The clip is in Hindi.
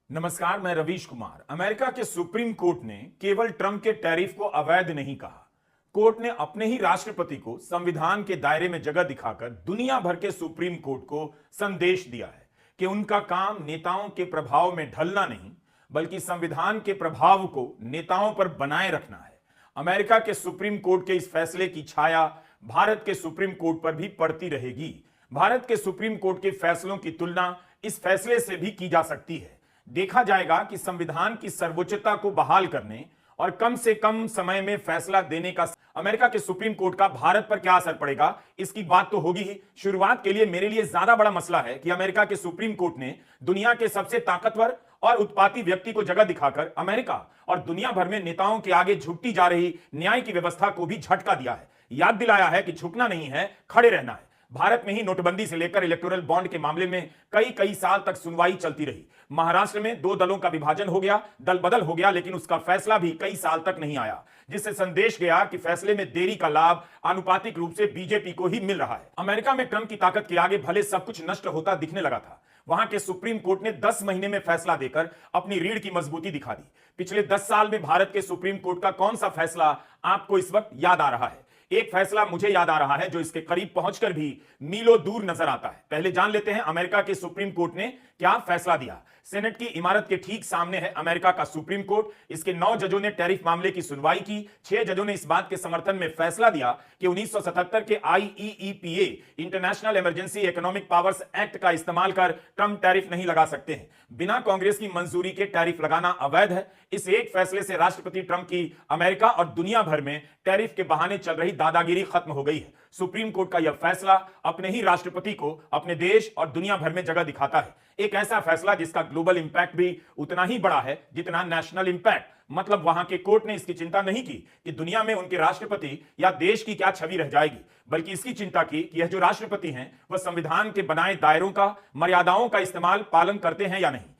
नमस्कार, मैं रवीश कुमार। अमेरिका के सुप्रीम कोर्ट ने केवल ट्रंप के टैरिफ को अवैध नहीं कहा। कोर्ट ने अपने ही राष्ट्रपति को संविधान के दायरे में जगह दिखाकर दुनिया भर के सुप्रीम कोर्ट को संदेश दिया है कि उनका काम नेताओं के प्रभाव में ढलना नहीं, बल्कि संविधान के प्रभाव को नेताओं पर बनाए रखना है। अमेरिका के सुप्रीम कोर्ट के इस फैसले की छाया भारत के सुप्रीम कोर्ट पर भी पड़ती रहेगी। भारत के सुप्रीम कोर्ट के फैसलों की तुलना इस फैसले से भी की जा सकती है। देखा जाएगा कि संविधान की सर्वोच्चता को बहाल करने और कम से कम समय में फैसला देने का अमेरिका के सुप्रीम कोर्ट का भारत पर क्या असर पड़ेगा, इसकी बात तो होगी ही। शुरुआत के लिए मेरे लिए ज्यादा बड़ा मसला है कि अमेरिका के सुप्रीम कोर्ट ने दुनिया के सबसे ताकतवर और उत्पाती व्यक्ति को जगह दिखाकर अमेरिका और दुनिया भर में नेताओं के आगे झुकती जा रही न्याय की व्यवस्था को भी झटका दिया है। याद दिलाया है कि झुकना नहीं है, खड़े रहना है। भारत में ही नोटबंदी से लेकर इलेक्टोरल बॉन्ड के मामले में कई साल तक सुनवाई चलती रही। महाराष्ट्र में 2 दलों का विभाजन हो गया, दल बदल हो गया, लेकिन उसका फैसला भी कई साल तक नहीं आया, जिससे संदेश गया कि फैसले में देरी का लाभ आनुपातिक रूप से बीजेपी को ही मिल रहा है। अमेरिका में ट्रंप की ताकत के आगे भले सब कुछ नष्ट होता दिखने लगा था, वहां के सुप्रीम कोर्ट ने 10 महीने में फैसला देकर अपनी रीढ़ की मजबूती दिखा दी। पिछले 10 साल में भारत के सुप्रीम कोर्ट का कौन सा फैसला आपको इस वक्त याद आ रहा है? एक फैसला मुझे याद आ रहा है जो इसके करीब पहुंचकर भी मीलों दूर नजर आता है। पहले जान लेते हैं अमेरिका के सुप्रीम कोर्ट ने क्या फैसला दिया। सेनेट की इमारत के ठीक सामने है अमेरिका का सुप्रीम कोर्ट। इसके 9 जजों ने टैरिफ मामले की सुनवाई की। 6 जजों ने इस बात के समर्थन में फैसला दिया कि 1977 के IEEPA international emergency economic powers act का इस्तेमाल कर ट्रंप टैरिफ नहीं लगा सकते हैं। बिना कांग्रेस की मंजूरी के टैरिफ लगाना अवैध है। इस एक फैसले से राष्ट्रपति ट्रंप की अमेरिका और दुनिया भर में टैरिफ के बहाने चल रही दादागिरी खत्म हो गई है। सुप्रीम कोर्ट का यह फैसला अपने ही राष्ट्रपति को अपने देश और दुनिया भर में जगह दिखाता है। एक ऐसा फैसला जिसका ग्लोबल इंपैक्ट भी उतना ही बड़ा है जितना नेशनल इंपैक्ट। मतलब वहां के कोर्ट ने इसकी चिंता नहीं की कि दुनिया में उनके राष्ट्रपति या देश की क्या छवि रह जाएगी, बल्कि इसकी चिंता की कि यह जो राष्ट्रपति हैं वह संविधान के बनाए दायरों का, मर्यादाओं का इस्तेमाल पालन करते हैं या नहीं।